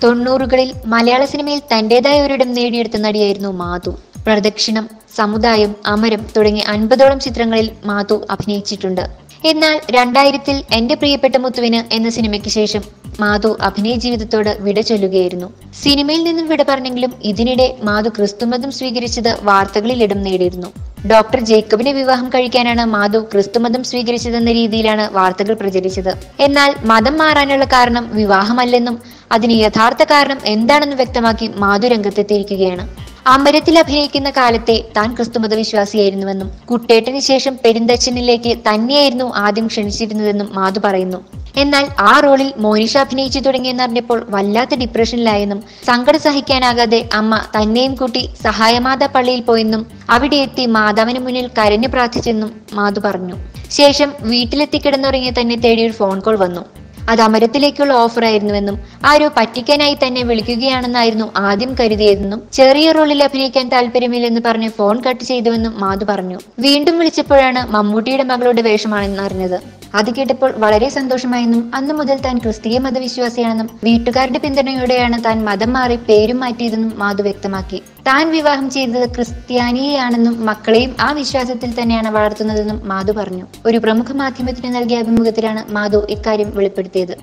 90കളിൽ മലയാള സിനിമയിൽ തന്റേതായ ഒരിടം നേടിയെടുത്ത നടിയായിരുന്നു മാധു. പ്രദക്ഷിണം, സമുദായം, അമരം തുടങ്ങി 50ഓളം ചിത്രങ്ങളിൽ മാധു അഭിനയിച്ചിട്ടുണ്ട്. എന്നാൽ 2000-ൽ എന്റെ പ്രിയപ്പെട്ട മുത്തുവിന് എന്ന സിനിമയ്ക്ക് ശേഷം മാധു അഭിനയ ജീവിതത്തോട് വിട ചൊല്ലുകയായിരുന്നു. സിനിമയിൽ നിന്നും വിട പറഞ്ഞെങ്കിലും ഇതിനിടെ മാധു ക്രിസ്തുമതം സ്വീകരിച്ചത് വാർത്തകളിൽ ഇടം നേടിയിരുന്നു. ഡോക്ടർ ജേക്കബിനെ വിവാഹം കഴിക്കാനാണ് മാധു ക്രിസ്തുമതം സ്വീകരിച്ചതെന്ന രീതിയിലാണ് വാർത്തകൾ പ്രചരിച്ചത്. എന്നാൽ മതം മാറാനുള്ള കാരണം വിവാഹമല്ലെന്നും അതിന് യഥാർത്ഥ കാരണം എന്താണെന്ന് വ്യക്തമാക്കി മാധു രംഗത്തെത്തിയിരിക്കുകയാണ്. അമരത്തിൽ അഭിനയിക്കുന്ന കാലത്തെ താൻ ക്രിസ്തുമത വിശ്വാസിയായിരുന്നുവെന്നും കുട്ടേട്ടന് ശേഷം പെരുന്തച്ഛനിലേക്ക് തന്നെയായിരുന്നു ആദ്യം ക്ഷണിച്ചിരുന്നതെന്നും മാധു പറയുന്നു. എന്നാൽ ആ റോളിൽ മോനിഷ അഭിനയിച്ചു തുടങ്ങിയെന്നറിഞ്ഞപ്പോൾ വല്ലാത്ത ഡിപ്രഷനിലായെന്നും സങ്കടം സഹിക്കാനാകാതെ അമ്മ തന്നെയും കൂട്ടി സഹായമാതാ പള്ളിയിൽ പോയെന്നും അവിടെ എത്തി മാതാവിന് മുന്നിൽ കരഞ്ഞു പ്രാർത്ഥിച്ചെന്നും മാധു പറഞ്ഞു. ശേഷം വീട്ടിലെത്തി കിടന്നുറങ്ങിയ തന്നെ തേടി ഒരു ഫോൺ കോൾ വന്നു. അത് അമരത്തിലേക്കുള്ള ഓഫർ ആയിരുന്നുവെന്നും ആരോ പറ്റിക്കാനായി തന്നെ വിളിക്കുകയാണെന്നായിരുന്നു ആദ്യം കരുതിയതെന്നും ചെറിയ റോളിൽ അഭിനയിക്കാൻ താല്പര്യമില്ലെന്ന് പറഞ്ഞ് ഫോൺ കട്ട് ചെയ്തുവെന്നും മാധു പറഞ്ഞു. വീണ്ടും വിളിച്ചപ്പോഴാണ് മമ്മൂട്ടിയുടെ മകളുടെ വേഷമാണെന്ന് അറിഞ്ഞത്. അത് കേട്ടപ്പോൾ വളരെ സന്തോഷമായെന്നും അന്നു മുതൽ താൻ ക്രിസ്തീയ മതവിശ്വാസിയാണെന്നും വീട്ടുകാരുടെ പിന്തുണയോടെയാണ് താൻ മതം മാറി പേരും മാറ്റിയതെന്നും മാധു വ്യക്തമാക്കി. താൻ വിവാഹം ചെയ്തത് ക്രിസ്ത്യാനിയെയാണെന്നും മക്കളെയും ആ വിശ്വാസത്തിൽ തന്നെയാണ് വളർത്തുന്നതെന്നും മാധു പറഞ്ഞു. ഒരു പ്രമുഖ മാധ്യമത്തിന് നൽകിയ അഭിമുഖത്തിലാണ് മാധു ഇക്കാര്യം വെളിപ്പെടുത്തിയത്.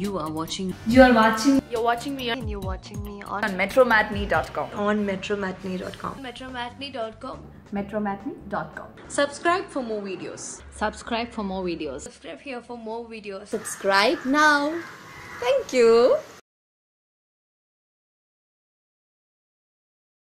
You're watching me on metromatney.com. on metromatney.com. metromatney.com. Subscribe for more videos. Subscribe for more videos. Subscribe here for more videos. Subscribe now. Thank you.